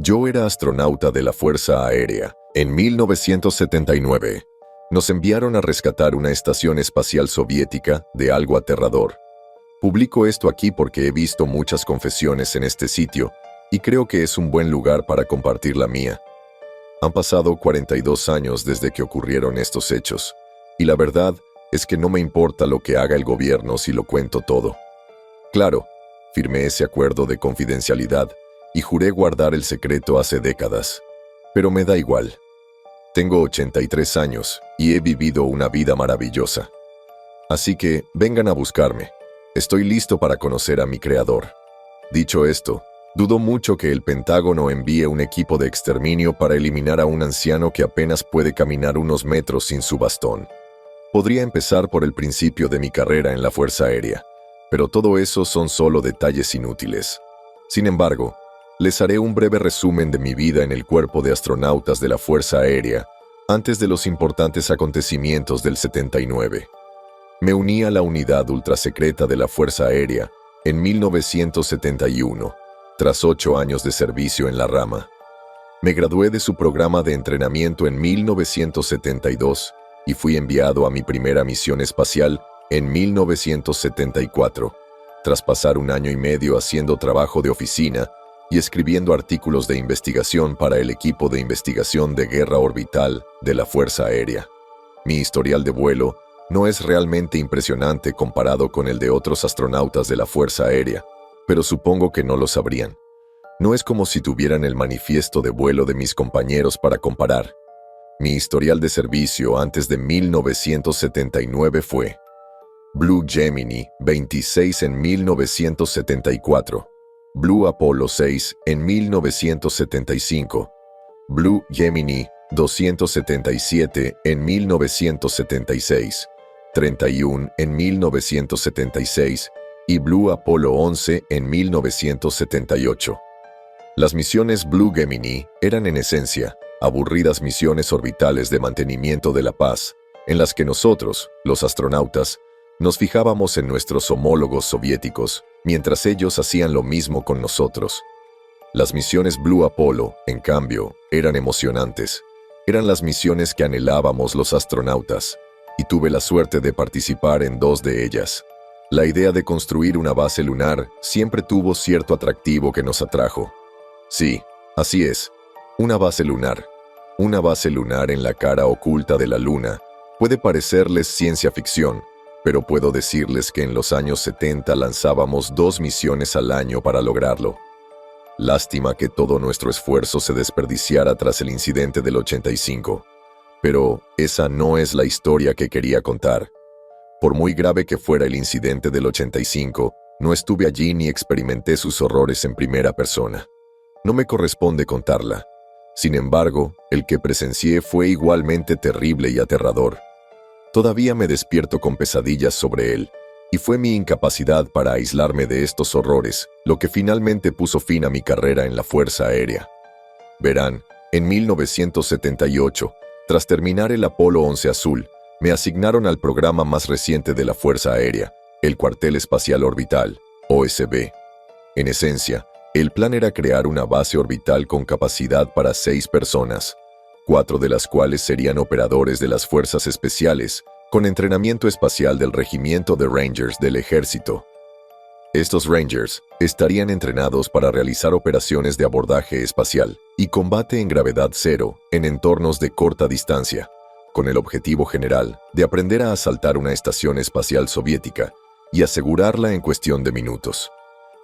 Yo era astronauta de la Fuerza Aérea. En 1979, nos enviaron a rescatar una estación espacial soviética de algo aterrador. Publico esto aquí porque he visto muchas confesiones en este sitio y creo que es un buen lugar para compartir la mía. Han pasado 42 años desde que ocurrieron estos hechos, y la verdad es que no me importa lo que haga el gobierno si lo cuento todo. Claro, firmé ese acuerdo de confidencialidad y juré guardar el secreto hace décadas, pero me da igual. Tengo 83 años y he vivido una vida maravillosa. Así que vengan a buscarme. Estoy listo para conocer a mi creador. Dicho esto, dudo mucho que el Pentágono envíe un equipo de exterminio para eliminar a un anciano que apenas puede caminar unos metros sin su bastón. Podría empezar por el principio de mi carrera en la Fuerza Aérea, pero todo eso son solo detalles inútiles. Sin embargo, les haré un breve resumen de mi vida en el cuerpo de astronautas de la Fuerza Aérea antes de los importantes acontecimientos del 79. Me uní a la unidad ultrasecreta de la Fuerza Aérea en 1971, tras 8 años de servicio en la rama. Me gradué de su programa de entrenamiento en 1972 y fui enviado a mi primera misión espacial en 1974, tras pasar 1 año y medio haciendo trabajo de oficina y escribiendo artículos de investigación para el equipo de investigación de guerra orbital de la Fuerza Aérea. Mi historial de vuelo no es realmente impresionante comparado con el de otros astronautas de la Fuerza Aérea, pero supongo que no lo sabrían. No es como si tuvieran el manifiesto de vuelo de mis compañeros para comparar. Mi historial de servicio antes de 1979 fue Blue Gemini 26 en 1974, Blue Apollo 6 en 1975, Blue Gemini 277 en 1976, 31 en 1976 y Blue Apollo 11 en 1978. Las misiones Blue Gemini eran en esencia aburridas misiones orbitales de mantenimiento de la paz, en las que nosotros, los astronautas, nos fijábamos en nuestros homólogos soviéticos, mientras ellos hacían lo mismo con nosotros. Las misiones Blue Apollo, en cambio, eran emocionantes. Eran las misiones que anhelábamos los astronautas, y tuve la suerte de participar en 2 de ellas. La idea de construir una base lunar siempre tuvo cierto atractivo que nos atrajo. Sí, así es, una base lunar. Una base lunar en la cara oculta de la Luna puede parecerles ciencia ficción, pero puedo decirles que en los años 70 lanzábamos 2 misiones al año para lograrlo. Lástima que todo nuestro esfuerzo se desperdiciara tras el incidente del 85. Pero esa no es la historia que quería contar. Por muy grave que fuera el incidente del 85, no estuve allí ni experimenté sus horrores en primera persona. No me corresponde contarla. Sin embargo, el que presencié fue igualmente terrible y aterrador. Todavía me despierto con pesadillas sobre él, y fue mi incapacidad para aislarme de estos horrores lo que finalmente puso fin a mi carrera en la Fuerza Aérea. Verán, en 1978, tras terminar el Apolo 11 Azul, me asignaron al programa más reciente de la Fuerza Aérea, el Cuartel Espacial Orbital, OSB. En esencia, el plan era crear una base orbital con capacidad para 6 personas, 4 de las cuales serían operadores de las fuerzas especiales, con entrenamiento espacial del Regimiento de Rangers del Ejército. Estos Rangers estarían entrenados para realizar operaciones de abordaje espacial y combate en gravedad cero en entornos de corta distancia, con el objetivo general de aprender a asaltar una estación espacial soviética y asegurarla en cuestión de minutos.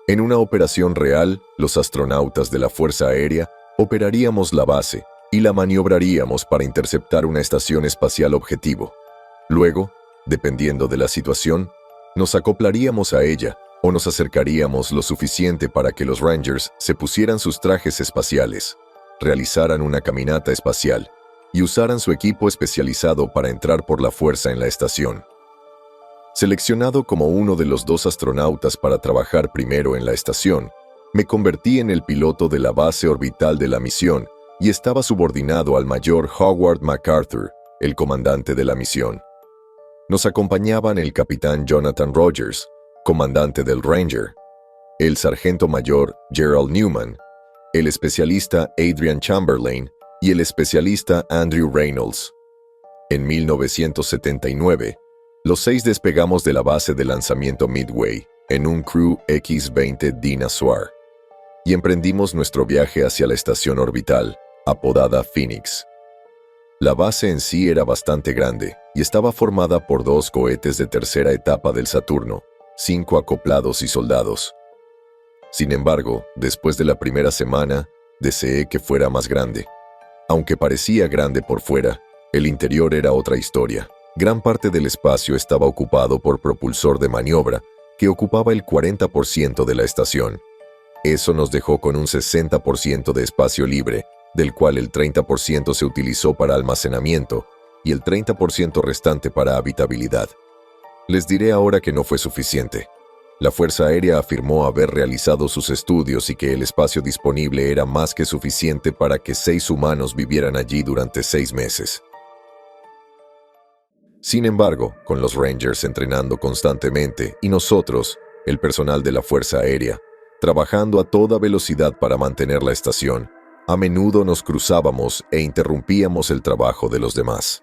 En una operación real, los astronautas de la Fuerza Aérea operaríamos la base y la maniobraríamos para interceptar una estación espacial objetivo. Luego, dependiendo de la situación, nos acoplaríamos a ella o nos acercaríamos lo suficiente para que los Rangers se pusieran sus trajes espaciales, realizaran una caminata espacial y usaran su equipo especializado para entrar por la fuerza en la estación. Seleccionado como uno de los 2 astronautas para trabajar primero en la estación, me convertí en el piloto de la base orbital de la misión y estaba subordinado al mayor Howard MacArthur, el comandante de la misión. Nos acompañaban el capitán Jonathan Rogers, comandante del Ranger, el sargento mayor Gerald Newman, el especialista Adrian Chamberlain y el especialista Andrew Reynolds. En 1979, los 6 despegamos de la base de lanzamiento Midway en un Crew X-20 Dyna-Soar y emprendimos nuestro viaje hacia la estación orbital, apodada Phoenix. La base en sí era bastante grande y estaba formada por 2 cohetes de tercera etapa del Saturno, 5 acoplados y soldados. Sin embargo, después de la primera semana, deseé que fuera más grande. Aunque parecía grande por fuera, el interior era otra historia. Gran parte del espacio estaba ocupado por propulsor de maniobra, que ocupaba el 40% de la estación. Eso nos dejó con un 60% de espacio libre, del cual el 30% se utilizó para almacenamiento y el 30% restante para habitabilidad. Les diré ahora que no fue suficiente. La Fuerza Aérea afirmó haber realizado sus estudios y que el espacio disponible era más que suficiente para que 6 humanos vivieran allí durante 6 meses. Sin embargo, con los Rangers entrenando constantemente y nosotros, el personal de la Fuerza Aérea, trabajando a toda velocidad para mantener la estación, a menudo nos cruzábamos e interrumpíamos el trabajo de los demás.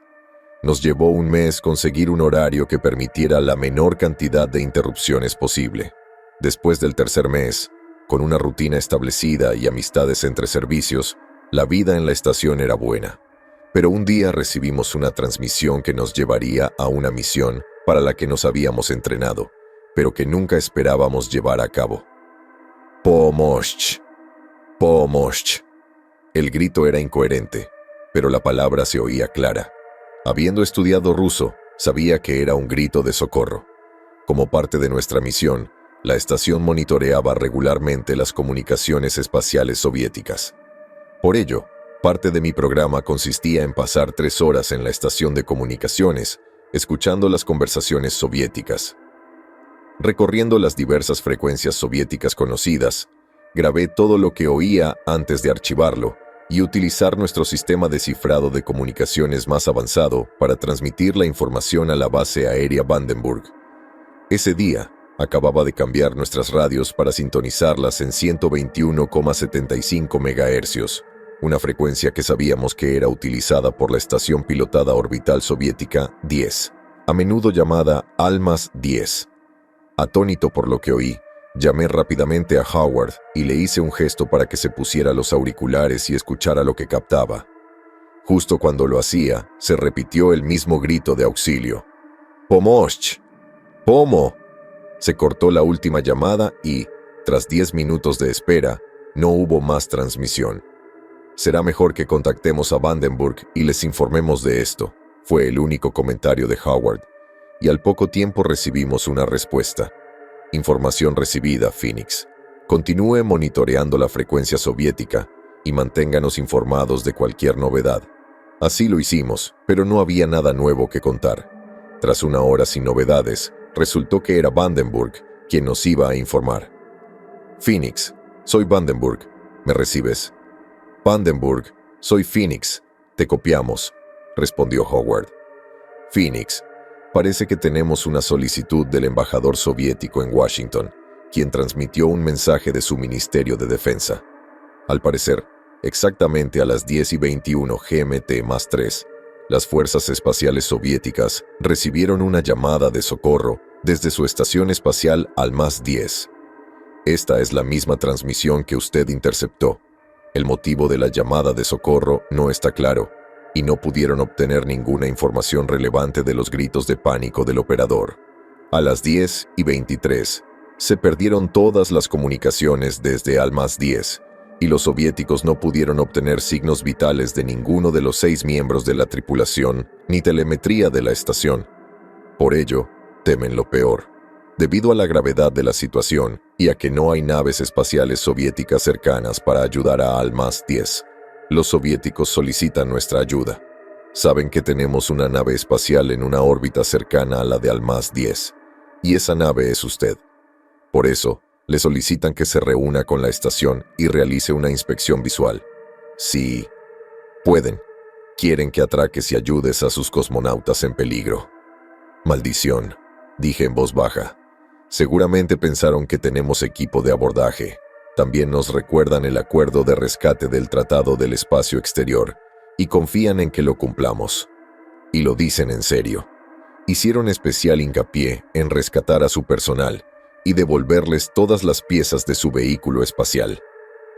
Nos llevó un mes conseguir un horario que permitiera la menor cantidad de interrupciones posible. Después del tercer mes, con una rutina establecida y amistades entre servicios, la vida en la estación era buena. Pero un día recibimos una transmisión que nos llevaría a una misión para la que nos habíamos entrenado, pero que nunca esperábamos llevar a cabo. Pomoshch. Pomoshch. El grito era incoherente, pero la palabra se oía clara. Habiendo estudiado ruso, sabía que era un grito de socorro. Como parte de nuestra misión, la estación monitoreaba regularmente las comunicaciones espaciales soviéticas. Por ello, parte de mi programa consistía en pasar 3 horas en la estación de comunicaciones, escuchando las conversaciones soviéticas. Recorriendo las diversas frecuencias soviéticas conocidas, grabé todo lo que oía antes de archivarlo y utilizar nuestro sistema de cifrado de comunicaciones más avanzado para transmitir la información a la base aérea Vandenberg. Ese día, acababa de cambiar nuestras radios para sintonizarlas en 121,75 MHz, una frecuencia que sabíamos que era utilizada por la estación pilotada orbital soviética 10, a menudo llamada Almaz 10. Atónito por lo que oí, llamé rápidamente a Howard y le hice un gesto para que se pusiera los auriculares y escuchara lo que captaba. Justo cuando lo hacía, se repitió el mismo grito de auxilio. ¡Pomoshch! ¡Pomo! Se cortó la última llamada y, tras 10 minutos de espera, no hubo más transmisión. Será mejor que contactemos a Vandenberg y les informemos de esto, fue el único comentario de Howard, y al poco tiempo recibimos una respuesta. Información recibida, Phoenix. Continúe monitoreando la frecuencia soviética y manténganos informados de cualquier novedad. Así lo hicimos, pero no había nada nuevo que contar. Tras una hora sin novedades, resultó que era Vandenberg quien nos iba a informar. Phoenix, soy Vandenberg. ¿Me recibes? Vandenberg, soy Phoenix. Te copiamos, respondió Howard. Phoenix, parece que tenemos una solicitud del embajador soviético en Washington, quien transmitió un mensaje de su Ministerio de Defensa. Al parecer, exactamente a las 10:21 GMT+3, las fuerzas espaciales soviéticas recibieron una llamada de socorro desde su estación espacial Almaz 10. Esta es la misma transmisión que usted interceptó. El motivo de la llamada de socorro no está claro, y no pudieron obtener ninguna información relevante de los gritos de pánico del operador. A las 10:23, se perdieron todas las comunicaciones desde Almaz 10, y los soviéticos no pudieron obtener signos vitales de ninguno de los 6 miembros de la tripulación, ni telemetría de la estación. Por ello, temen lo peor. Debido a la gravedad de la situación y a que no hay naves espaciales soviéticas cercanas para ayudar a Almaz 10, los soviéticos solicitan nuestra ayuda. Saben que tenemos una nave espacial en una órbita cercana a la de Almaz 10, y esa nave es usted. Por eso, le solicitan que se reúna con la estación y realice una inspección visual. Sí, pueden. Quieren que atraques y ayudes a sus cosmonautas en peligro. Maldición, dije en voz baja. Seguramente pensaron que tenemos equipo de abordaje. También nos recuerdan el acuerdo de rescate del Tratado del Espacio Exterior y confían en que lo cumplamos. Y lo dicen en serio. Hicieron especial hincapié en rescatar a su personal y devolverles todas las piezas de su vehículo espacial.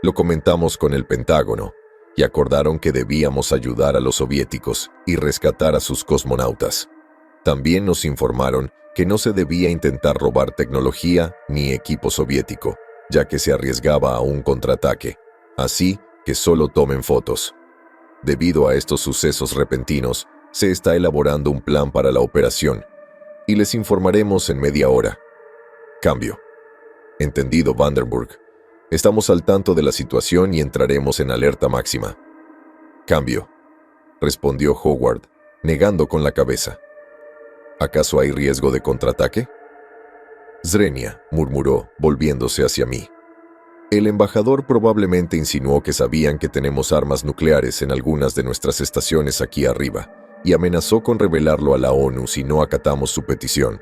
Lo comentamos con el Pentágono y acordaron que debíamos ayudar a los soviéticos y rescatar a sus cosmonautas. También nos informaron que no se debía intentar robar tecnología ni equipo soviético, ya que se arriesgaba a un contraataque. Así que solo tomen fotos. Debido a estos sucesos repentinos, se está elaborando un plan para la operación y les informaremos en media hora. Cambio. Entendido, Vandenberg. Estamos al tanto de la situación y entraremos en alerta máxima. Cambio, respondió Howard, negando con la cabeza. ¿Acaso hay riesgo de contraataque? Zrenia, murmuró, volviéndose hacia mí. El embajador probablemente insinuó que sabían que tenemos armas nucleares en algunas de nuestras estaciones aquí arriba, y amenazó con revelarlo a la ONU si no acatamos su petición.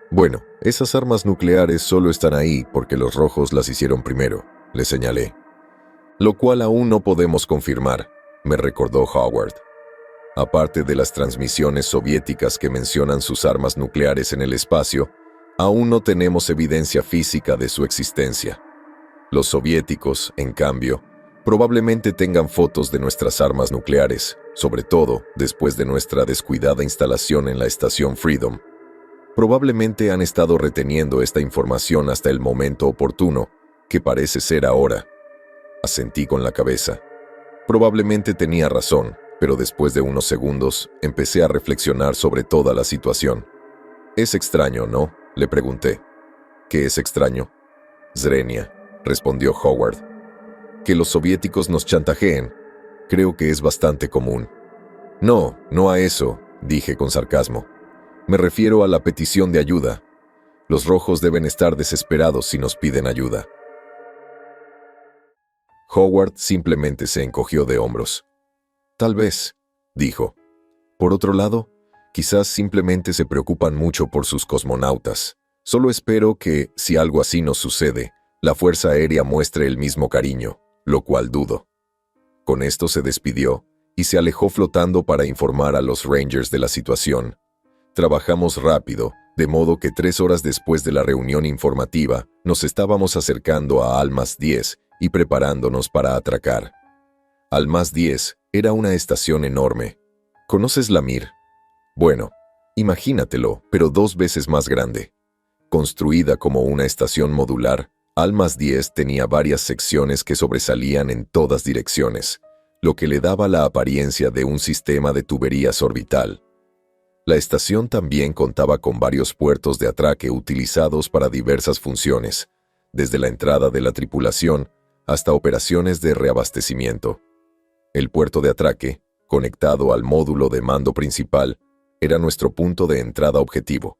Bueno, esas armas nucleares solo están ahí porque los rojos las hicieron primero, le señalé. Lo cual aún no podemos confirmar, me recordó Howard. Aparte de las transmisiones soviéticas que mencionan sus armas nucleares en el espacio, aún no tenemos evidencia física de su existencia. Los soviéticos, en cambio, probablemente tengan fotos de nuestras armas nucleares, sobre todo después de nuestra descuidada instalación en la estación Freedom. Probablemente han estado reteniendo esta información hasta el momento oportuno, que parece ser ahora. Asentí con la cabeza. Probablemente tenía razón, pero después de unos segundos empecé a reflexionar sobre toda la situación. «Es extraño, ¿no?», le pregunté. «¿Qué es extraño?», Zrenia, respondió Howard. «Que los soviéticos nos chantajeen. Creo que es bastante común». «No, no a eso», dije con sarcasmo. «Me refiero a la petición de ayuda. Los rojos deben estar desesperados si nos piden ayuda». Howard simplemente se encogió de hombros. «Tal vez», dijo. «Por otro lado, quizás simplemente se preocupan mucho por sus cosmonautas. Solo espero que, si algo así nos sucede, la Fuerza Aérea muestre el mismo cariño, lo cual dudo». Con esto se despidió y se alejó flotando para informar a los Rangers de la situación. Trabajamos rápido, de modo que 3 horas después de la reunión informativa, nos estábamos acercando a Almaz-10 y preparándonos para atracar. Almaz-10 era una estación enorme. ¿Conoces la Mir? Bueno, imagínatelo, pero 2 veces más grande. Construida como una estación modular, Almaz-10 tenía varias secciones que sobresalían en todas direcciones, lo que le daba la apariencia de un sistema de tuberías orbital. La estación también contaba con varios puertos de atraque utilizados para diversas funciones, desde la entrada de la tripulación hasta operaciones de reabastecimiento. El puerto de atraque, conectado al módulo de mando principal, era nuestro punto de entrada objetivo.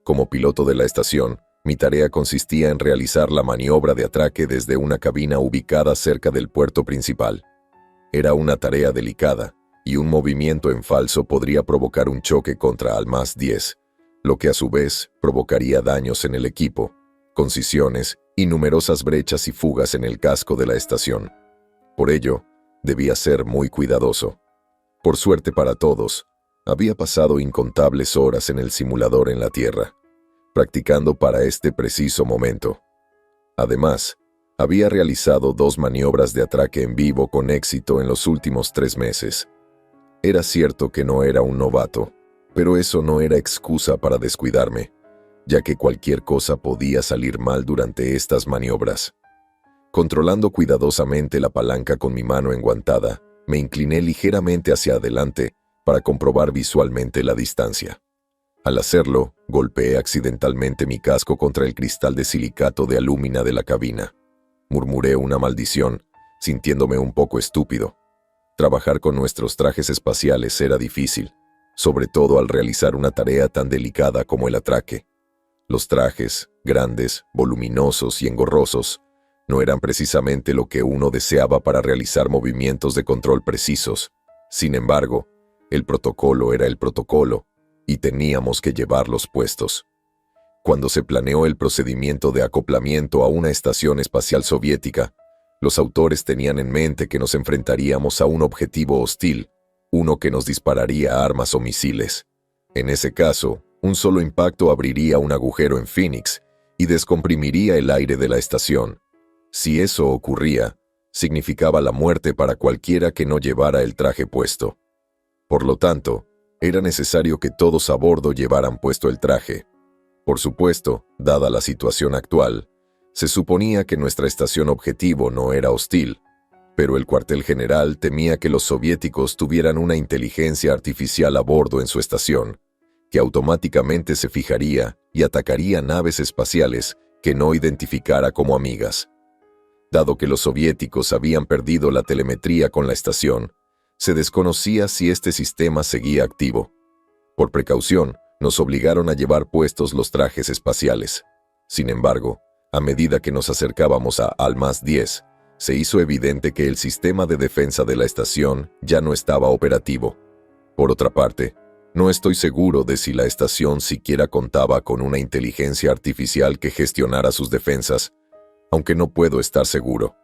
Como piloto de la estación, mi tarea consistía en realizar la maniobra de atraque desde una cabina ubicada cerca del puerto principal. Era una tarea delicada, y un movimiento en falso podría provocar un choque contra Almaz-10, lo que a su vez provocaría daños en el equipo, concisiones y numerosas brechas y fugas en el casco de la estación. Por ello, debía ser muy cuidadoso. Por suerte para todos, había pasado incontables horas en el simulador en la Tierra, practicando para este preciso momento. Además, había realizado 2 maniobras de atraque en vivo con éxito en los últimos 3 meses. Era cierto que no era un novato, pero eso no era excusa para descuidarme, ya que cualquier cosa podía salir mal durante estas maniobras. Controlando cuidadosamente la palanca con mi mano enguantada, me incliné ligeramente hacia adelante para comprobar visualmente la distancia. Al hacerlo, golpeé accidentalmente mi casco contra el cristal de silicato de alúmina de la cabina. Murmuré una maldición, sintiéndome un poco estúpido. Trabajar con nuestros trajes espaciales era difícil, sobre todo al realizar una tarea tan delicada como el atraque. Los trajes, grandes, voluminosos y engorrosos, no eran precisamente lo que uno deseaba para realizar movimientos de control precisos. Sin embargo, el protocolo era el protocolo, y teníamos que llevarlos puestos. Cuando se planeó el procedimiento de acoplamiento a una estación espacial soviética, los autores tenían en mente que nos enfrentaríamos a un objetivo hostil, uno que nos dispararía armas o misiles. En ese caso, un solo impacto abriría un agujero en Phoenix y descomprimiría el aire de la estación. Si eso ocurría, significaba la muerte para cualquiera que no llevara el traje puesto. Por lo tanto, era necesario que todos a bordo llevaran puesto el traje. Por supuesto, dada la situación actual, se suponía que nuestra estación objetivo no era hostil, pero el cuartel general temía que los soviéticos tuvieran una inteligencia artificial a bordo en su estación, que automáticamente se fijaría y atacaría naves espaciales que no identificara como amigas. Dado que los soviéticos habían perdido la telemetría con la estación, se desconocía si este sistema seguía activo. Por precaución, nos obligaron a llevar puestos los trajes espaciales. Sin embargo, a medida que nos acercábamos a Al-10, se hizo evidente que el sistema de defensa de la estación ya no estaba operativo. Por otra parte, no estoy seguro de si la estación siquiera contaba con una inteligencia artificial que gestionara sus defensas, aunque no puedo estar seguro.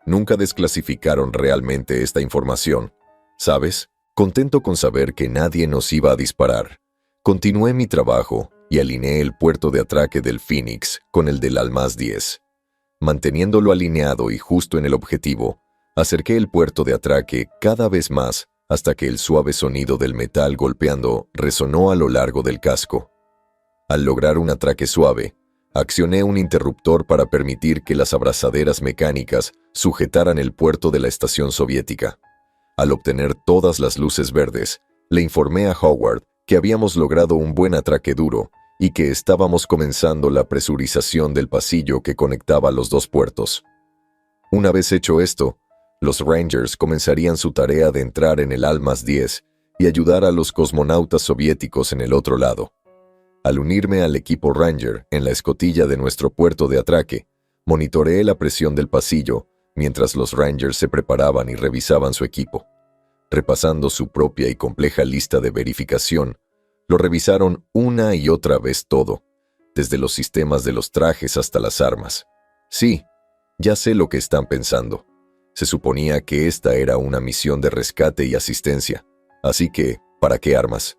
Nunca desclasificaron realmente esta información. ¿Sabes? Contento con saber que nadie nos iba a disparar, continué mi trabajo y alineé el puerto de atraque del Phoenix con el del Al-10. Manteniéndolo alineado y justo en el objetivo, acerqué el puerto de atraque cada vez más hasta que el suave sonido del metal golpeando resonó a lo largo del casco. Al lograr un atraque suave, accioné un interruptor para permitir que las abrazaderas mecánicas sujetaran el puerto de la estación soviética. Al obtener todas las luces verdes, le informé a Howard que habíamos logrado un buen atraque duro y que estábamos comenzando la presurización del pasillo que conectaba los dos puertos. Una vez hecho esto, los Rangers comenzarían su tarea de entrar en el Al-10 y ayudar a los cosmonautas soviéticos en el otro lado. Al unirme al equipo Ranger en la escotilla de nuestro puerto de atraque, monitoreé la presión del pasillo mientras los Rangers se preparaban y revisaban su equipo. Repasando su propia y compleja lista de verificación, lo revisaron una y otra vez todo, desde los sistemas de los trajes hasta las armas. Sí, ya sé lo que están pensando. Se suponía que esta era una misión de rescate y asistencia, así que, ¿para qué armas?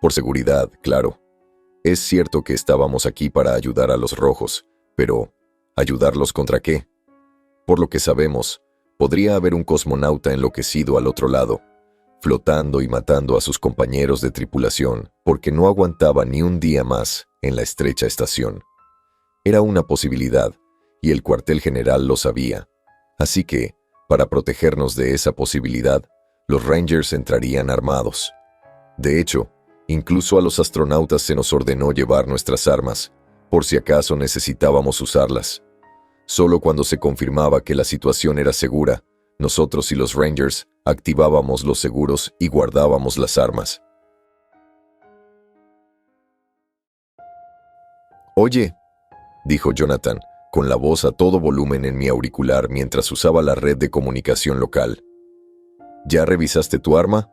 Por seguridad, claro. Es cierto que estábamos aquí para ayudar a los rojos, pero ¿ayudarlos contra qué? Por lo que sabemos, podría haber un cosmonauta enloquecido al otro lado, flotando y matando a sus compañeros de tripulación porque no aguantaba ni un día más en la estrecha estación. Era una posibilidad, y el cuartel general lo sabía. Así que, para protegernos de esa posibilidad, los Rangers entrarían armados. De hecho, incluso a los astronautas se nos ordenó llevar nuestras armas, por si acaso necesitábamos usarlas. Solo cuando se confirmaba que la situación era segura, nosotros y los Rangers activábamos los seguros y guardábamos las armas. «Oye», dijo Jonathan, con la voz a todo volumen en mi auricular mientras usaba la red de comunicación local. «¿Ya revisaste tu arma?»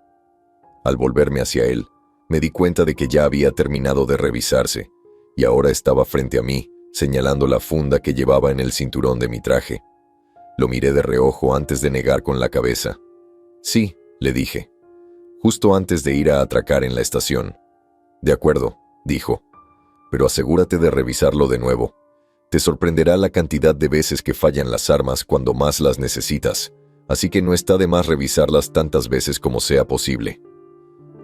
Al volverme hacia él, me di cuenta de que ya había terminado de revisarse, y ahora estaba frente a mí, señalando la funda que llevaba en el cinturón de mi traje. Lo miré de reojo antes de negar con la cabeza. «Sí», le dije, justo antes de ir a atracar en la estación. «De acuerdo», dijo, «pero asegúrate de revisarlo de nuevo. Te sorprenderá la cantidad de veces que fallan las armas cuando más las necesitas, así que no está de más revisarlas tantas veces como sea posible».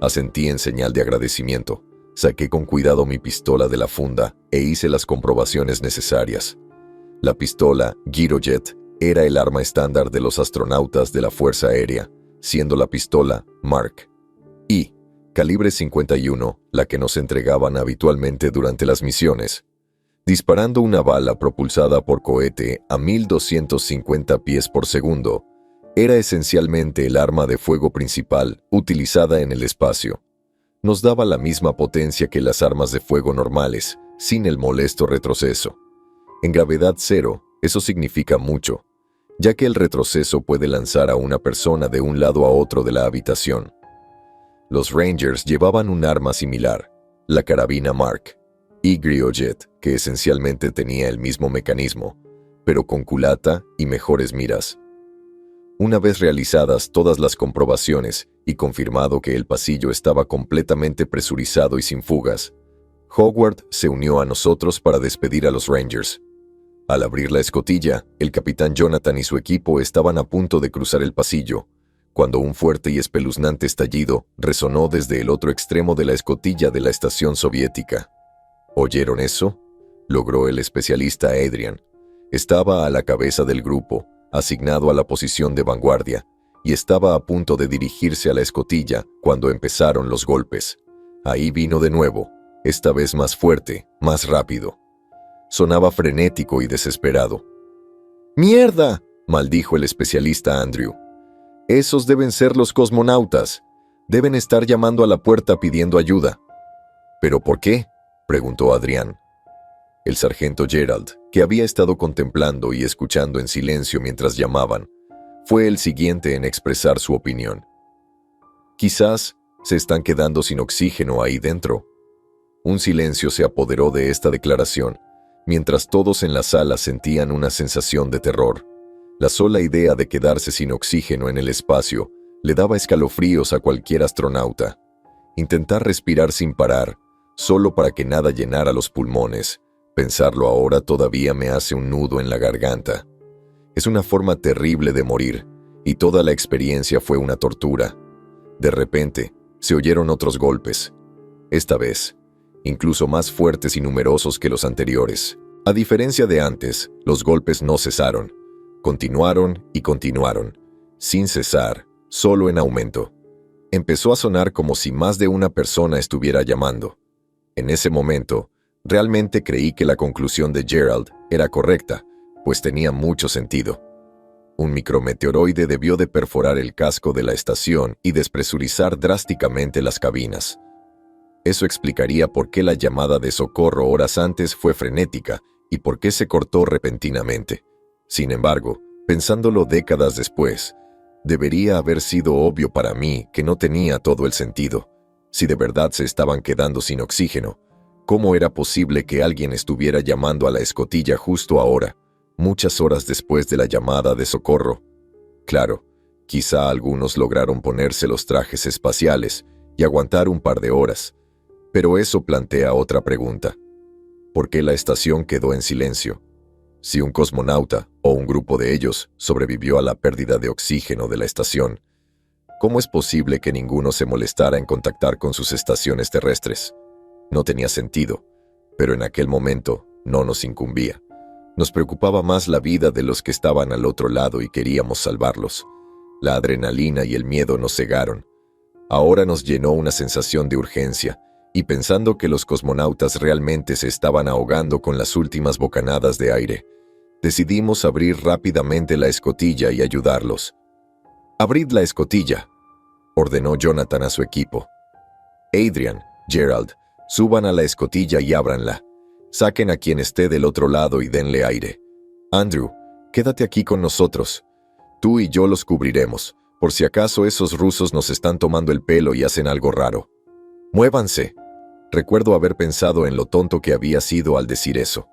Asentí en señal de agradecimiento. Saqué con cuidado mi pistola de la funda e hice las comprobaciones necesarias. La pistola Gyrojet era el arma estándar de los astronautas de la Fuerza Aérea, siendo la pistola Mark I, calibre 51, la que nos entregaban habitualmente durante las misiones. Disparando una bala propulsada por cohete a 1250 pies por segundo, era esencialmente el arma de fuego principal utilizada en el espacio. Nos daba la misma potencia que las armas de fuego normales, sin el molesto retroceso. En gravedad cero, eso significa mucho, ya que el retroceso puede lanzar a una persona de un lado a otro de la habitación. Los Rangers llevaban un arma similar, la carabina Mark. y Griojet, que esencialmente tenía el mismo mecanismo, pero con culata y mejores miras. Una vez realizadas todas las comprobaciones y confirmado que el pasillo estaba completamente presurizado y sin fugas, Howard se unió a nosotros para despedir a los Rangers. Al abrir la escotilla, el capitán Jonathan y su equipo estaban a punto de cruzar el pasillo, cuando un fuerte y espeluznante estallido resonó desde el otro extremo de la escotilla de la estación soviética. ¿Oyeron eso?, logró el especialista Adrian. Estaba a la cabeza del grupo, asignado a la posición de vanguardia, y estaba a punto de dirigirse a la escotilla cuando empezaron los golpes. Ahí vino de nuevo, esta vez más fuerte, más rápido. Sonaba frenético y desesperado. ¡Mierda!, maldijo el especialista Andrew. Esos deben ser los cosmonautas. Deben estar llamando a la puerta pidiendo ayuda. ¿Pero por qué?, preguntó Adrián. El sargento Gerald, que había estado contemplando y escuchando en silencio mientras llamaban, fue el siguiente en expresar su opinión. Quizás se están quedando sin oxígeno ahí dentro. Un silencio se apoderó de esta declaración, mientras todos en la sala sentían una sensación de terror. La sola idea de quedarse sin oxígeno en el espacio le daba escalofríos a cualquier astronauta. Intentar respirar sin parar, solo para que nada llenara los pulmones, pensarlo ahora todavía me hace un nudo en la garganta. Es una forma terrible de morir, y toda la experiencia fue una tortura. De repente, se oyeron otros golpes. Esta vez, incluso más fuertes y numerosos que los anteriores. A diferencia de antes, los golpes no cesaron. Continuaron y continuaron, sin cesar, solo en aumento. Empezó a sonar como si más de una persona estuviera llamando. En ese momento, realmente creí que la conclusión de Gerald era correcta, pues tenía mucho sentido. Un micrometeoroide debió de perforar el casco de la estación y despresurizar drásticamente las cabinas. Eso explicaría por qué la llamada de socorro horas antes fue frenética y por qué se cortó repentinamente. Sin embargo, pensándolo décadas después, debería haber sido obvio para mí que no tenía todo el sentido. Si de verdad se estaban quedando sin oxígeno, ¿cómo era posible que alguien estuviera llamando a la escotilla justo ahora, muchas horas después de la llamada de socorro? Claro, quizá algunos lograron ponerse los trajes espaciales y aguantar un par de horas, pero eso plantea otra pregunta. ¿Por qué la estación quedó en silencio? Si un cosmonauta, o un grupo de ellos, sobrevivió a la pérdida de oxígeno de la estación, ¿cómo es posible que ninguno se molestara en contactar con sus estaciones terrestres? No tenía sentido, pero en aquel momento no nos incumbía. Nos preocupaba más la vida de los que estaban al otro lado y queríamos salvarlos. La adrenalina y el miedo nos cegaron. Ahora nos llenó una sensación de urgencia, y pensando que los cosmonautas realmente se estaban ahogando con las últimas bocanadas de aire, decidimos abrir rápidamente la escotilla y ayudarlos. «Abrid la escotilla», ordenó Jonathan a su equipo. «Adrian, Gerald, suban a la escotilla y ábranla. Saquen a quien esté del otro lado y denle aire. Andrew, quédate aquí con nosotros. Tú y yo los cubriremos, por si acaso esos rusos nos están tomando el pelo y hacen algo raro. Muévanse». Recuerdo haber pensado en lo tonto que había sido al decir eso.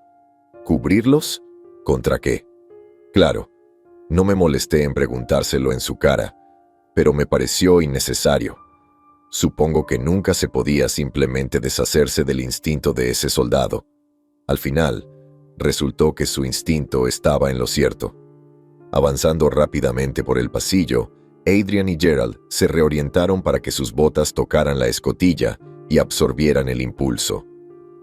¿Cubrirlos? ¿Contra qué? Claro, no me molesté en preguntárselo en su cara, pero me pareció innecesario. Supongo que nunca se podía simplemente deshacerse del instinto de ese soldado. Al final, resultó que su instinto estaba en lo cierto. Avanzando rápidamente por el pasillo, Adrian y Gerald se reorientaron para que sus botas tocaran la escotilla y absorbieran el impulso.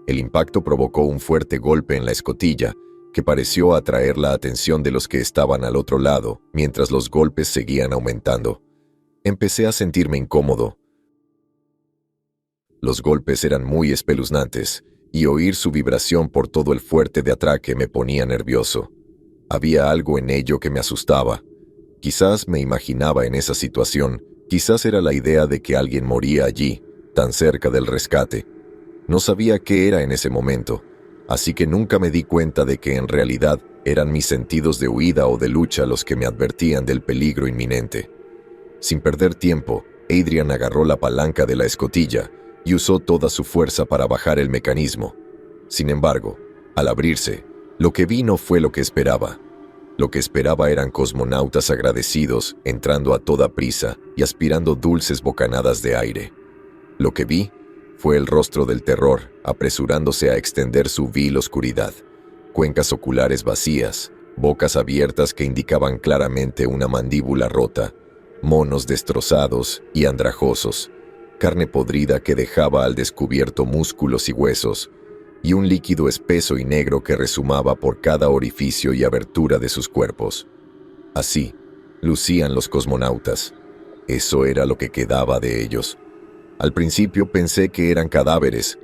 El impacto provocó un fuerte golpe en la escotilla que pareció atraer la atención de los que estaban al otro lado mientras los golpes seguían aumentando. Empecé a sentirme incómodo. Los golpes eran muy espeluznantes y oír su vibración por todo el fuerte de atraque me ponía nervioso. Había algo en ello que me asustaba. Quizás me imaginaba en esa situación, quizás era la idea de que alguien moría allí, tan cerca del rescate. No sabía qué era en ese momento, así que nunca me di cuenta de que en realidad eran mis sentidos de huida o de lucha los que me advertían del peligro inminente. Sin perder tiempo, Adrian agarró la palanca de la escotilla y usó toda su fuerza para bajar el mecanismo. Sin embargo, al abrirse, lo que vi no fue lo que esperaba. Lo que esperaba eran cosmonautas agradecidos, entrando a toda prisa y aspirando dulces bocanadas de aire. Lo que vi fue el rostro del terror, apresurándose a extender su vil oscuridad. Cuencas oculares vacías, bocas abiertas que indicaban claramente una mandíbula rota, monos destrozados y andrajosos, carne podrida que dejaba al descubierto músculos y huesos, y un líquido espeso y negro que resumaba por cada orificio y abertura de sus cuerpos. Así lucían los cosmonautas. Eso era lo que quedaba de ellos. Al principio pensé que eran cadáveres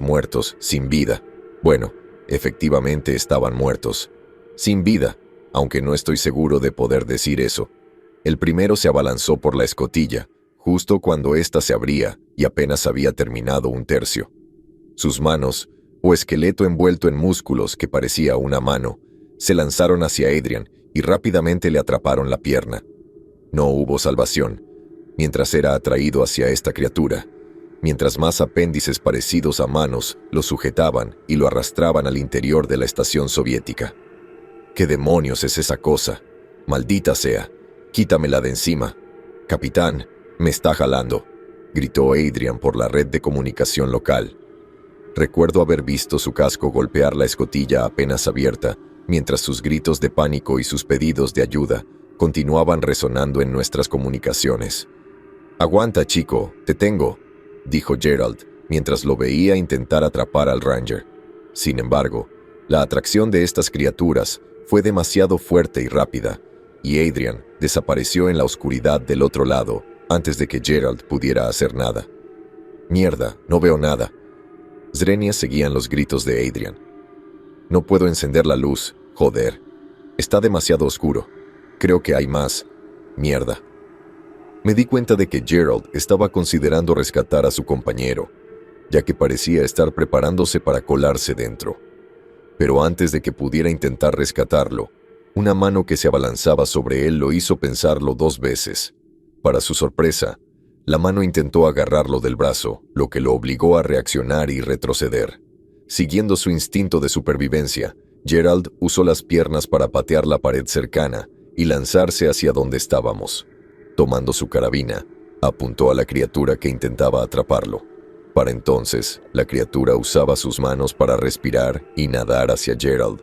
muertos, sin vida. Bueno, efectivamente estaban muertos, sin vida, aunque no estoy seguro de poder decir eso. El primero se abalanzó por la escotilla, justo cuando ésta se abría y apenas había terminado un tercio. Sus manos, o esqueleto envuelto en músculos que parecía una mano, se lanzaron hacia Adrian y rápidamente le atraparon la pierna. No hubo salvación, mientras era atraído hacia esta criatura, mientras más apéndices parecidos a manos lo sujetaban y lo arrastraban al interior de la estación soviética. ¿Qué demonios es esa cosa? Maldita sea, quítamela de encima. Capitán, me está jalando, gritó Adrian por la red de comunicación local. Recuerdo haber visto su casco golpear la escotilla apenas abierta, mientras sus gritos de pánico y sus pedidos de ayuda continuaban resonando en nuestras comunicaciones. «Aguanta, chico, te tengo», dijo Gerald, mientras lo veía intentar atrapar al Ranger. Sin embargo, la atracción de estas criaturas fue demasiado fuerte y rápida, y Adrian desapareció en la oscuridad del otro lado antes de que Gerald pudiera hacer nada. «Mierda, no veo nada». Zrenia seguían los gritos de Adrian. «No puedo encender la luz, joder. Está demasiado oscuro. Creo que hay más. Mierda». Me di cuenta de que Gerald estaba considerando rescatar a su compañero, ya que parecía estar preparándose para colarse dentro. Pero antes de que pudiera intentar rescatarlo, una mano que se abalanzaba sobre él lo hizo pensarlo 2 veces. Para su sorpresa, la mano intentó agarrarlo del brazo, lo que lo obligó a reaccionar y retroceder. Siguiendo su instinto de supervivencia, Gerald usó las piernas para patear la pared cercana y lanzarse hacia donde estábamos. Tomando su carabina, apuntó a la criatura que intentaba atraparlo. Para entonces, la criatura usaba sus manos para respirar y nadar hacia Gerald.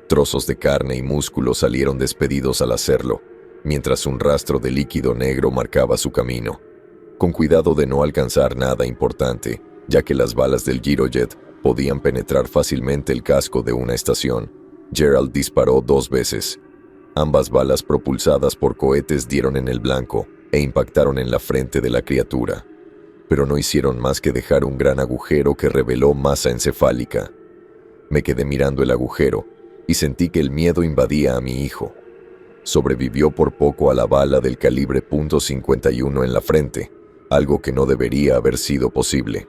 Trozos de carne y músculo salieron despedidos al hacerlo, mientras un rastro de líquido negro marcaba su camino. Con cuidado de no alcanzar nada importante, ya que las balas del Gyrojet podían penetrar fácilmente el casco de una estación, Gerald disparó 2 veces. Ambas balas propulsadas por cohetes dieron en el blanco e impactaron en la frente de la criatura, pero no hicieron más que dejar un gran agujero que reveló masa encefálica. Me quedé mirando el agujero y sentí que el miedo invadía a mi hijo. Sobrevivió por poco a la bala del calibre .51 en la frente, algo que no debería haber sido posible.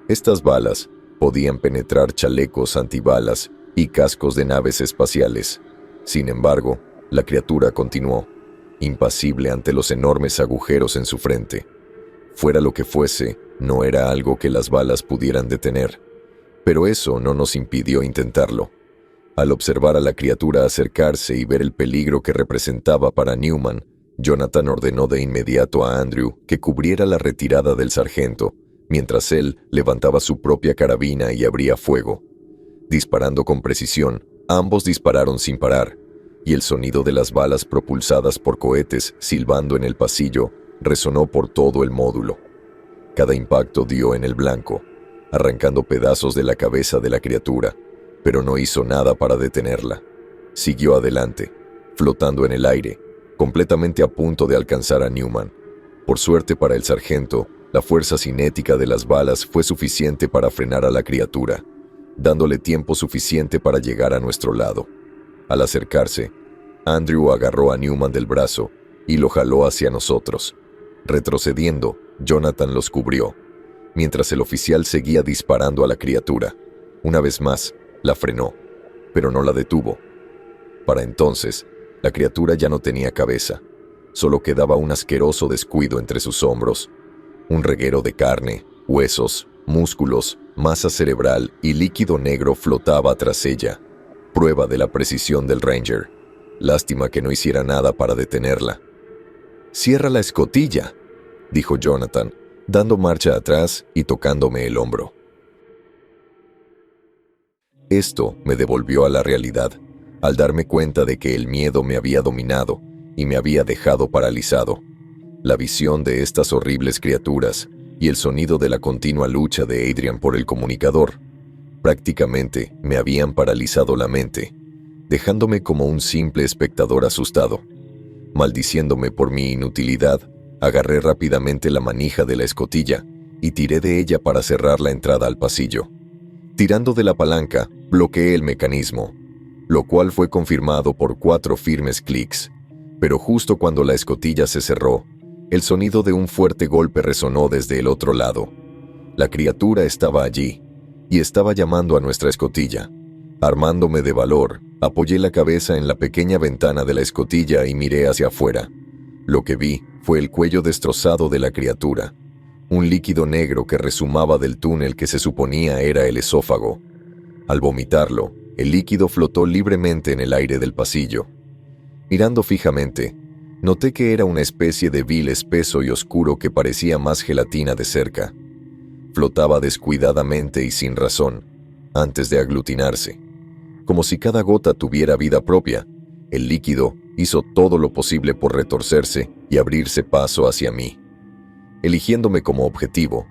Estas balas podían penetrar chalecos antibalas y cascos de naves espaciales. Sin embargo, la criatura continuó, impasible ante los enormes agujeros en su frente. Fuera lo que fuese, no era algo que las balas pudieran detener, pero eso no nos impidió intentarlo. Al observar a la criatura acercarse y ver el peligro que representaba para Newman, Jonathan ordenó de inmediato a Andrew que cubriera la retirada del sargento, mientras él levantaba su propia carabina y abría fuego. Disparando con precisión, ambos dispararon sin parar, y el sonido de las balas propulsadas por cohetes silbando en el pasillo resonó por todo el módulo. Cada impacto dio en el blanco, arrancando pedazos de la cabeza de la criatura, pero no hizo nada para detenerla. Siguió adelante, flotando en el aire, completamente a punto de alcanzar a Newman. Por suerte para el sargento, la fuerza cinética de las balas fue suficiente para frenar a la criatura, dándole tiempo suficiente para llegar a nuestro lado. Al acercarse, Andrew agarró a Newman del brazo y lo jaló hacia nosotros. Retrocediendo, Jonathan los cubrió, mientras el oficial seguía disparando a la criatura. Una vez más, la frenó, pero no la detuvo. Para entonces, la criatura ya no tenía cabeza. Solo quedaba un asqueroso descuido entre sus hombros. Un reguero de carne, huesos Músculos, masa cerebral y líquido negro flotaba tras ella. Prueba de la precisión del Ranger. Lástima que no hiciera nada para detenerla. «Cierra la escotilla», dijo Jonathan, dando marcha atrás y tocándome el hombro. Esto me devolvió a la realidad, al darme cuenta de que el miedo me había dominado y me había dejado paralizado. La visión de estas horribles criaturas y el sonido de la continua lucha de Adrian por el comunicador prácticamente me habían paralizado la mente, dejándome como un simple espectador asustado. Maldiciéndome por mi inutilidad, agarré rápidamente la manija de la escotilla y tiré de ella para cerrar la entrada al pasillo. Tirando de la palanca, bloqueé el mecanismo, lo cual fue confirmado por 4 firmes clics. Pero justo cuando la escotilla se cerró, el sonido de un fuerte golpe resonó desde el otro lado. La criatura estaba allí y estaba llamando a nuestra escotilla. Armándome de valor, apoyé la cabeza en la pequeña ventana de la escotilla y miré hacia afuera. Lo que vi fue el cuello destrozado de la criatura, un líquido negro que rezumaba del túnel que se suponía era el esófago. Al vomitarlo, el líquido flotó libremente en el aire del pasillo. Mirando fijamente, noté que era una especie de vil espeso y oscuro que parecía más gelatina de cerca. Flotaba descuidadamente y sin razón, antes de aglutinarse. Como si cada gota tuviera vida propia, el líquido hizo todo lo posible por retorcerse y abrirse paso hacia mí. Eligiéndome como objetivo,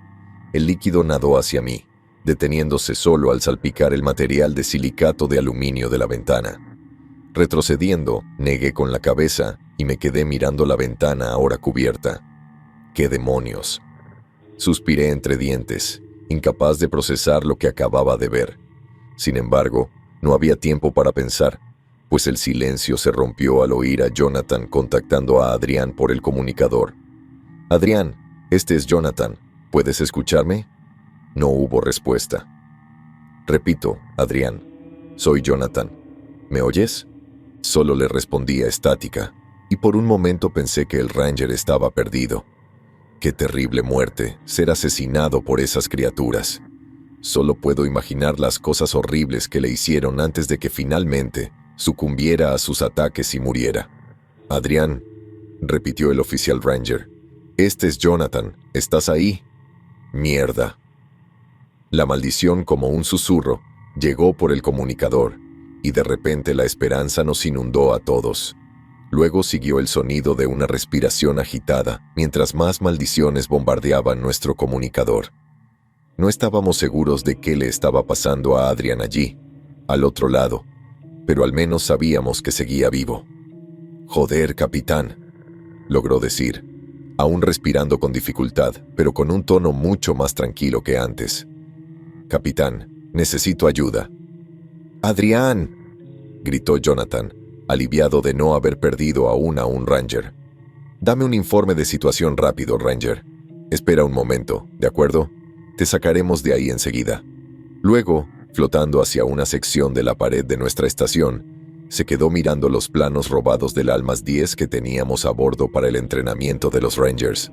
el líquido nadó hacia mí, deteniéndose solo al salpicar el material de silicato de aluminio de la ventana. Retrocediendo, negué con la cabeza y me quedé mirando la ventana ahora cubierta. ¡Qué demonios! Suspiré entre dientes, incapaz de procesar lo que acababa de ver. Sin embargo, no había tiempo para pensar, pues el silencio se rompió al oír a Jonathan contactando a Adrián por el comunicador. «Adrián, este es Jonathan. ¿Puedes escucharme?» No hubo respuesta. «Repito, Adrián, soy Jonathan. ¿Me oyes?» Solo le respondía estática, y por un momento pensé que el Ranger estaba perdido. Qué terrible muerte, ser asesinado por esas criaturas. Solo puedo imaginar las cosas horribles que le hicieron antes de que finalmente sucumbiera a sus ataques y muriera. «Adrián», repitió el oficial Ranger. «Este es Jonathan. ¿Estás ahí?» «Mierda». La maldición, como un susurro, llegó por el comunicador, y de repente la esperanza nos inundó a todos. Luego siguió el sonido de una respiración agitada, mientras más maldiciones bombardeaban nuestro comunicador. No estábamos seguros de qué le estaba pasando a Adrián allí, al otro lado, pero al menos sabíamos que seguía vivo. «Joder, capitán», logró decir, aún respirando con dificultad, pero con un tono mucho más tranquilo que antes. «Capitán, necesito ayuda». «¡Adrián!», gritó Jonathan, aliviado de no haber perdido aún a un Ranger. «Dame un informe de situación rápido, Ranger. Espera un momento, ¿de acuerdo? Te sacaremos de ahí enseguida». Luego, flotando hacia una sección de la pared de nuestra estación, se quedó mirando los planos robados del Almas 10 que teníamos a bordo para el entrenamiento de los Rangers.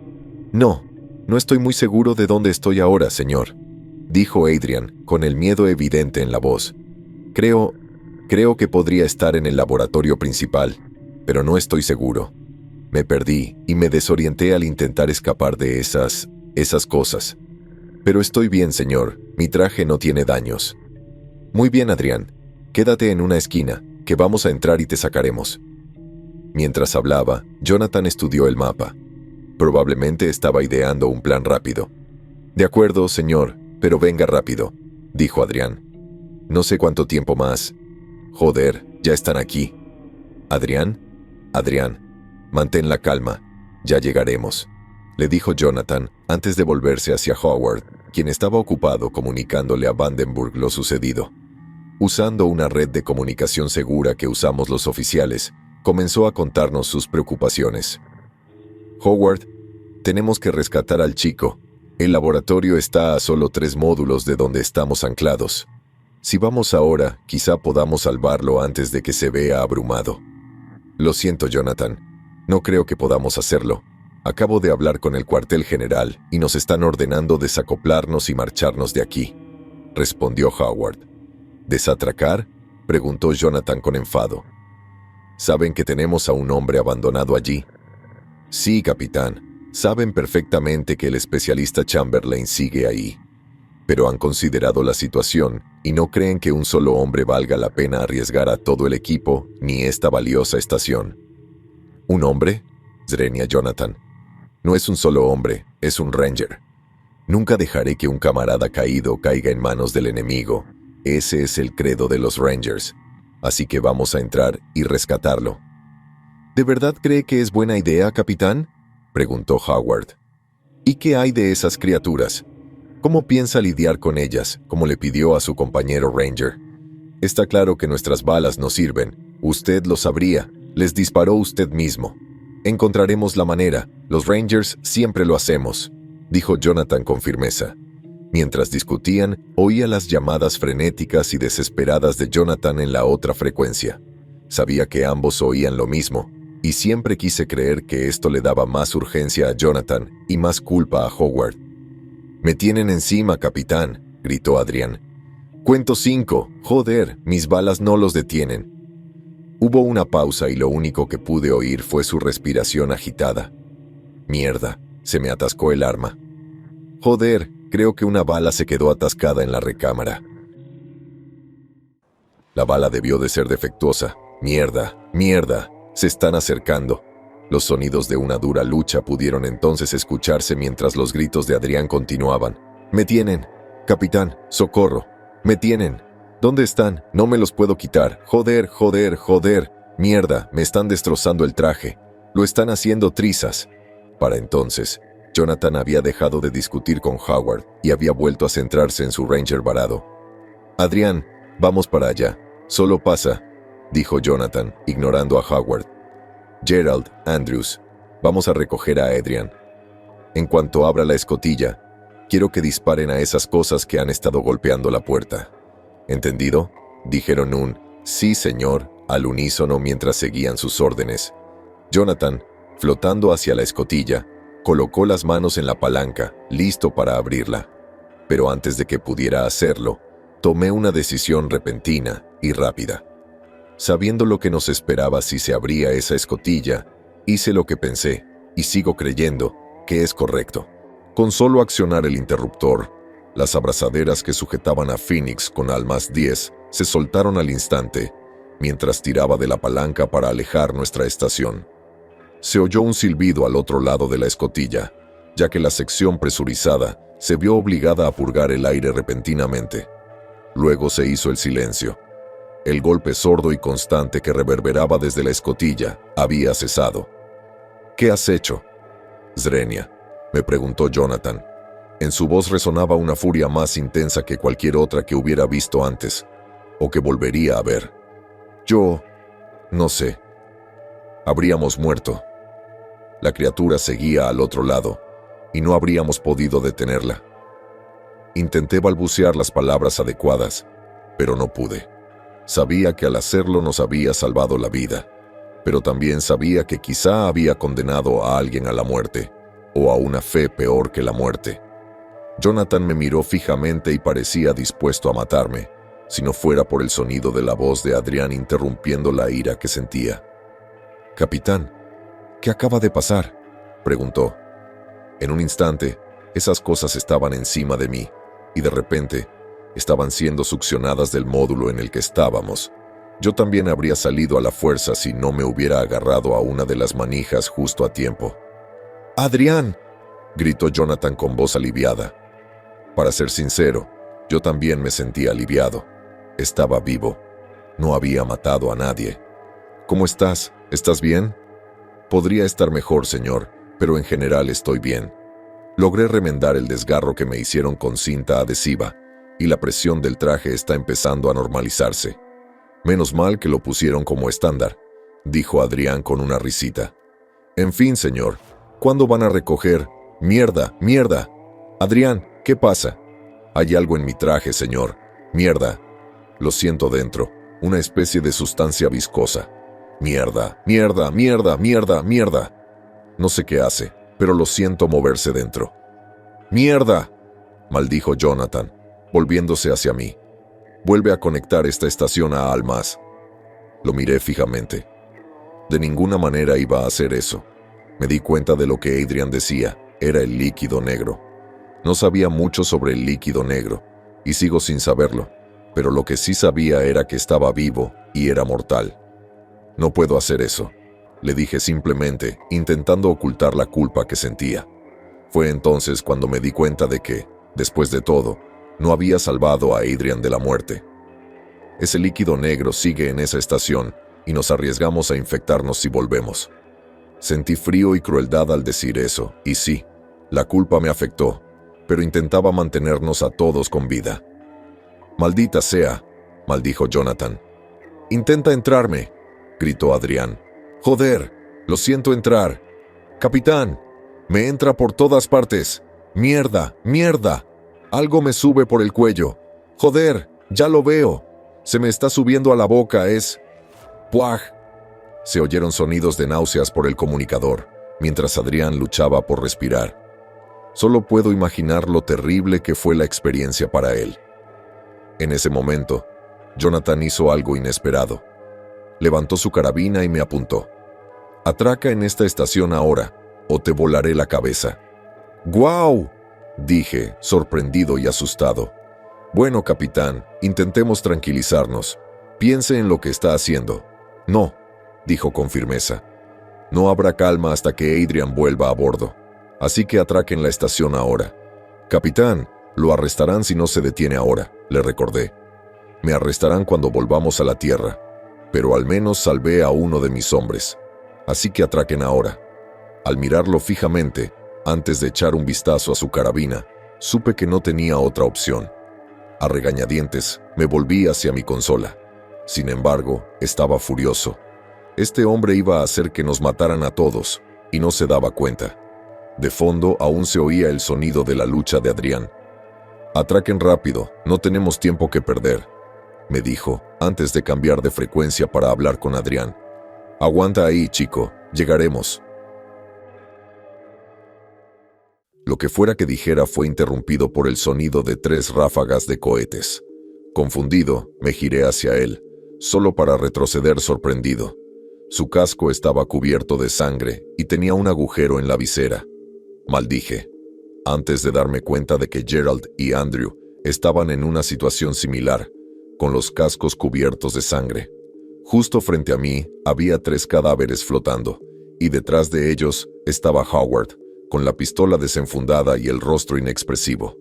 No estoy muy seguro de dónde estoy ahora, señor», dijo Adrian, con el miedo evidente en la voz. Creo que podría estar en el laboratorio principal, pero no estoy seguro. Me perdí y me desorienté al intentar escapar de esas cosas. Pero estoy bien, señor. Mi traje no tiene daños». «Muy bien, Adrián. Quédate en una esquina, que vamos a entrar y te sacaremos». Mientras hablaba, Jonathan estudió el mapa. Probablemente estaba ideando un plan rápido. «De acuerdo, señor, pero venga rápido», dijo Adrián. «No sé cuánto tiempo más». «Joder, ya están aquí». «¿Adrián? Adrián, mantén la calma. Ya llegaremos», le dijo Jonathan antes de volverse hacia Howard, quien estaba ocupado comunicándole a Vandenberg lo sucedido. Usando una red de comunicación segura que usamos los oficiales, comenzó a contarnos sus preocupaciones. «Howard, tenemos que rescatar al chico. El laboratorio está a solo 3 módulos de donde estamos anclados. Si vamos ahora, quizá podamos salvarlo antes de que se vea abrumado». «Lo siento, Jonathan. No creo que podamos hacerlo. Acabo de hablar con el cuartel general y nos están ordenando desacoplarnos y marcharnos de aquí, respondió Howard. ¿Desatracar?, preguntó Jonathan con enfado. ¿Saben que tenemos a un hombre abandonado allí? Sí, capitán. Saben perfectamente que el especialista Chamberlain sigue ahí. Pero han considerado la situación y no creen que un solo hombre valga la pena arriesgar a todo el equipo ni esta valiosa estación. ¿Un hombre?, sreña Jonathan. No es un solo hombre, es un Ranger. Nunca dejaré que un camarada caído caiga en manos del enemigo. Ese es el credo de los Rangers. Así que vamos a entrar y rescatarlo. ¿De verdad cree que es buena idea, capitán?, preguntó Howard. ¿Y qué hay de esas criaturas? ¿Cómo piensa lidiar con ellas, como le pidió a su compañero Ranger? Está claro que nuestras balas no sirven. Usted lo sabría. Les disparó usted mismo. Encontraremos la manera. Los Rangers siempre lo hacemos, dijo Jonathan con firmeza. Mientras discutían, oía las llamadas frenéticas y desesperadas de Jonathan en la otra frecuencia. Sabía que ambos oían lo mismo, y siempre quise creer que esto le daba más urgencia a Jonathan y más culpa a Howard. «Me tienen encima, capitán», gritó Adrián. «Cuento 5, joder, mis balas no los detienen». Hubo una pausa y lo único que pude oír fue su respiración agitada. «Mierda, se me atascó el arma». «Joder, creo que una bala se quedó atascada en la recámara». La bala debió de ser defectuosa. «Mierda, mierda, se están acercando». Los sonidos de una dura lucha pudieron entonces escucharse mientras los gritos de Adrián continuaban. «¡Me tienen! Capitán, socorro! ¡Me tienen! ¿Dónde están? No me los puedo quitar. Joder, joder, joder. Mierda, me están destrozando el traje. Lo están haciendo trizas». Para entonces, Jonathan había dejado de discutir con Howard y había vuelto a centrarse en su Ranger varado. «Adrián, vamos para allá. Solo pasa», dijo Jonathan, ignorando a Howard. «Gerald, Andrews, vamos a recoger a Adrian. En cuanto abra la escotilla, quiero que disparen a esas cosas que han estado golpeando la puerta». «¿Entendido?», dijeron un «sí, señor» al unísono mientras seguían sus órdenes. Jonathan, flotando hacia la escotilla, colocó las manos en la palanca, listo para abrirla. Pero antes de que pudiera hacerlo, tomé una decisión repentina y rápida. Sabiendo lo que nos esperaba si se abría esa escotilla, hice lo que pensé, y sigo creyendo que es correcto. Con solo accionar el interruptor, las abrazaderas que sujetaban a Phoenix con almas 10 se soltaron al instante, mientras tiraba de la palanca para alejar nuestra estación. Se oyó un silbido al otro lado de la escotilla, ya que la sección presurizada se vio obligada a purgar el aire repentinamente. Luego se hizo el silencio. El golpe sordo y constante que reverberaba desde la escotilla había cesado. «¿Qué has hecho, Sreña?», me preguntó Jonathan. En su voz resonaba una furia más intensa que cualquier otra que hubiera visto antes, o que volvería a ver. «Yo... no sé. Habríamos muerto. La criatura seguía al otro lado, y no habríamos podido detenerla». Intenté balbucear las palabras adecuadas, pero no pude. Sabía que al hacerlo nos había salvado la vida, pero también sabía que quizá había condenado a alguien a la muerte, o a una fe peor que la muerte. Jonathan me miró fijamente y parecía dispuesto a matarme, si no fuera por el sonido de la voz de Adrián interrumpiendo la ira que sentía. «Capitán, ¿qué acaba de pasar?», preguntó. En un instante, esas cosas estaban encima de mí, y de repente estaban siendo succionadas del módulo en el que estábamos. Yo también habría salido a la fuerza si no me hubiera agarrado a una de las manijas justo a tiempo. «¡Adrián!», gritó Jonathan con voz aliviada. Para ser sincero, yo también me sentía aliviado. Estaba vivo. No había matado a nadie. «¿Cómo estás? ¿Estás bien?». «Podría estar mejor, señor, pero en general estoy bien. Logré remendar el desgarro que me hicieron con cinta adhesiva, y la presión del traje está empezando a normalizarse. Menos mal que lo pusieron como estándar», dijo Adrián con una risita. «En fin, señor, ¿cuándo van a recoger? ¡Mierda, mierda! Adrián, ¿qué pasa?». «Hay algo en mi traje, señor. Mierda. Lo siento dentro, una especie de sustancia viscosa. Mierda, mierda, mierda, mierda, mierda. No sé qué hace. pero lo siento moverse dentro. ¡Mierda!, maldijo Jonathan, volviéndose hacia mí. Vuelve a conectar esta estación a Almaz. Lo miré fijamente. De ninguna manera iba a hacer eso. Me di cuenta de lo que Adrian decía. Era el líquido negro. No sabía mucho sobre el líquido negro, y sigo sin saberlo, pero lo que sí sabía era que estaba vivo y era mortal. No puedo hacer eso, le dije simplemente, intentando ocultar la culpa que sentía. Fue entonces cuando me di cuenta de que, después de todo, no había salvado a Adrian de la muerte. Ese líquido negro sigue en esa estación y nos arriesgamos a infectarnos si volvemos. Sentí frío y crueldad al decir eso, y sí, la culpa me afectó, pero intentaba mantenernos a todos con vida. «Maldita sea», maldijo Jonathan. «Intenta entrarme», gritó Adrián. «Joder, lo siento entrar. Capitán, me entra por todas partes. Mierda, mierda. Algo me sube por el cuello. Joder, ya lo veo. Se me está subiendo a la boca, es... ¡Puaj!». Se oyeron sonidos de náuseas por el comunicador, mientras Adrián luchaba por respirar. Solo puedo imaginar lo terrible que fue la experiencia para él. En ese momento, Jonathan hizo algo inesperado. Levantó su carabina y me apuntó. «Atraca en esta estación ahora, o te volaré la cabeza». «¡Guau!», dije, sorprendido y asustado. «Bueno, capitán, intentemos tranquilizarnos. Piense en lo que está haciendo». «No», dijo con firmeza. «No habrá calma hasta que Adrian vuelva a bordo. Así que atraquen la estación ahora». «Capitán, lo arrestarán si no se detiene ahora», le recordé. «Me arrestarán cuando volvamos a la Tierra, pero al menos salvé a uno de mis hombres. Así que atraquen ahora». Al mirarlo fijamente, antes de echar un vistazo a su carabina, supe que no tenía otra opción. A regañadientes, me volví hacia mi consola. Sin embargo, estaba furioso. Este hombre iba a hacer que nos mataran a todos, y no se daba cuenta. De fondo aún se oía el sonido de la lucha de Adrián. «Atraquen rápido, no tenemos tiempo que perder», me dijo, antes de cambiar de frecuencia para hablar con Adrián. «Aguanta ahí, chico, llegaremos». Lo que fuera que dijera fue interrumpido por el sonido de 3 ráfagas de cohetes. Confundido, me giré hacia él, solo para retroceder sorprendido. Su casco estaba cubierto de sangre y tenía un agujero en la visera. Maldije, antes de darme cuenta de que Gerald y Andrew estaban en una situación similar, con los cascos cubiertos de sangre. Justo frente a mí había 3 cadáveres flotando, y detrás de ellos estaba Howard, con la pistola desenfundada y el rostro inexpresivo.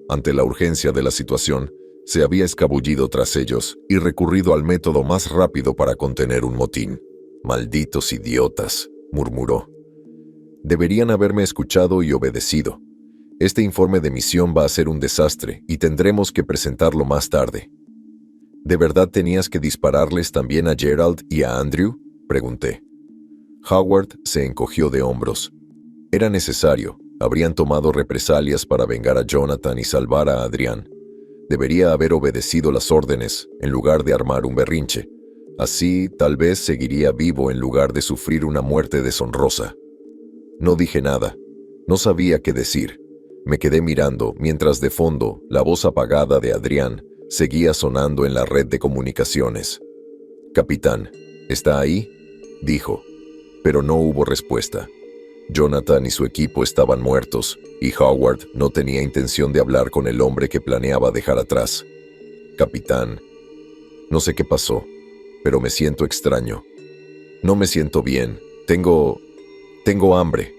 Ante la urgencia de la situación, se había escabullido tras ellos y recurrido al método más rápido para contener un motín. «Malditos idiotas», murmuró. «Deberían haberme escuchado y obedecido. Este informe de misión va a ser un desastre y tendremos que presentarlo más tarde». «¿De verdad tenías que dispararles también a Gerald y a Andrew?», pregunté. Howard se encogió de hombros. Era necesario. Habrían tomado represalias para vengar a Jonathan y salvar a Adrián. Debería haber obedecido las órdenes, en lugar de armar un berrinche. Así, tal vez seguiría vivo en lugar de sufrir una muerte deshonrosa. No dije nada. No sabía qué decir. Me quedé mirando mientras de fondo la voz apagada de Adrián seguía sonando en la red de comunicaciones. «Capitán, ¿está ahí?», dijo, pero no hubo respuesta. Jonathan y su equipo estaban muertos, y Howard no tenía intención de hablar con el hombre que planeaba dejar atrás. «Capitán, no sé qué pasó, pero me siento extraño. No me siento bien. Tengo hambre».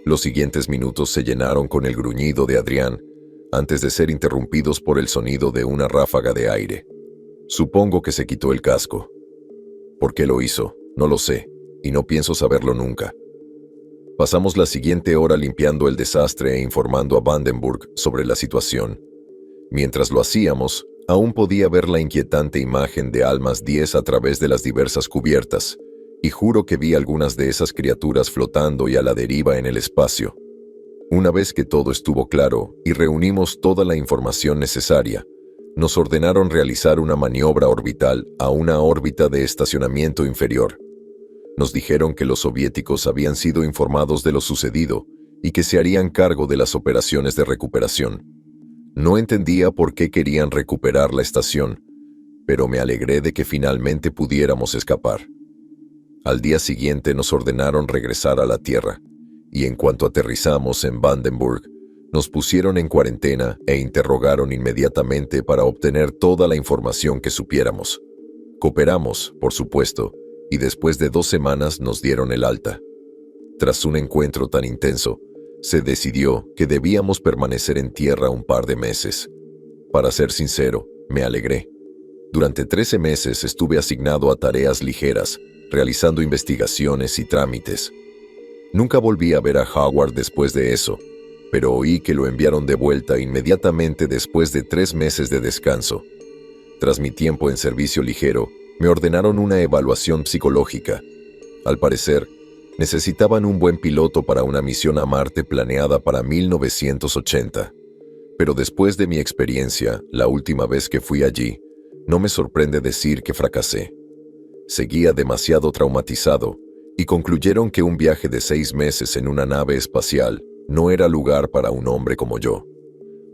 Los siguientes minutos se llenaron con el gruñido de Adrián, antes de ser interrumpidos por el sonido de una ráfaga de aire. Supongo que se quitó el casco. ¿Por qué lo hizo? No lo sé, y no pienso saberlo nunca. Pasamos la siguiente hora limpiando el desastre e informando a Vandenberg sobre la situación. Mientras lo hacíamos, aún podía ver la inquietante imagen de Almas 10 a través de las diversas cubiertas, y juro que vi algunas de esas criaturas flotando y a la deriva en el espacio. Una vez que todo estuvo claro y reunimos toda la información necesaria, nos ordenaron realizar una maniobra orbital a una órbita de estacionamiento inferior. Nos dijeron que los soviéticos habían sido informados de lo sucedido y que se harían cargo de las operaciones de recuperación. No entendía por qué querían recuperar la estación, pero me alegré de que finalmente pudiéramos escapar. Al día siguiente nos ordenaron regresar a la Tierra, y en cuanto aterrizamos en Vandenberg, nos pusieron en cuarentena e interrogaron inmediatamente para obtener toda la información que supiéramos. Cooperamos, por supuesto, y después de 2 semanas nos dieron el alta. Tras un encuentro tan intenso, se decidió que debíamos permanecer en tierra un par de meses. Para ser sincero, me alegré. Durante 13 meses estuve asignado a tareas ligeras, realizando investigaciones y trámites. Nunca volví a ver a Howard después de eso, pero oí que lo enviaron de vuelta inmediatamente después de 3 meses de descanso. Tras mi tiempo en servicio ligero, me ordenaron una evaluación psicológica. Al parecer, necesitaban un buen piloto para una misión a Marte planeada para 1980. Pero después de mi experiencia, la última vez que fui allí, no me sorprende decir que fracasé. Seguía demasiado traumatizado y concluyeron que un viaje de 6 meses en una nave espacial no era lugar para un hombre como yo.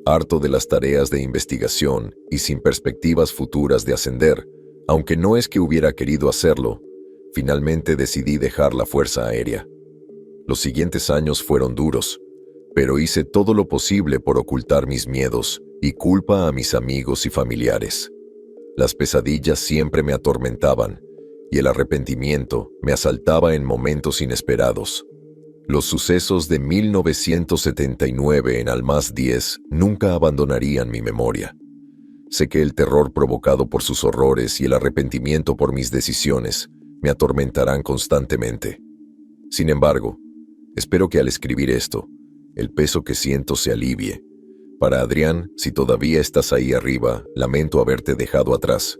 Harto de las tareas de investigación y sin perspectivas futuras de ascender, aunque no es que hubiera querido hacerlo, finalmente decidí dejar la Fuerza Aérea. Los siguientes años fueron duros, pero hice todo lo posible por ocultar mis miedos y culpa a mis amigos y familiares. Las pesadillas siempre me atormentaban y el arrepentimiento me asaltaba en momentos inesperados. Los sucesos de 1979 en Almaz 10 nunca abandonarían mi memoria. Sé que el terror provocado por sus horrores y el arrepentimiento por mis decisiones me atormentarán constantemente. Sin embargo, espero que al escribir esto, el peso que siento se alivie. Para Adrián, si todavía estás ahí arriba, lamento haberte dejado atrás,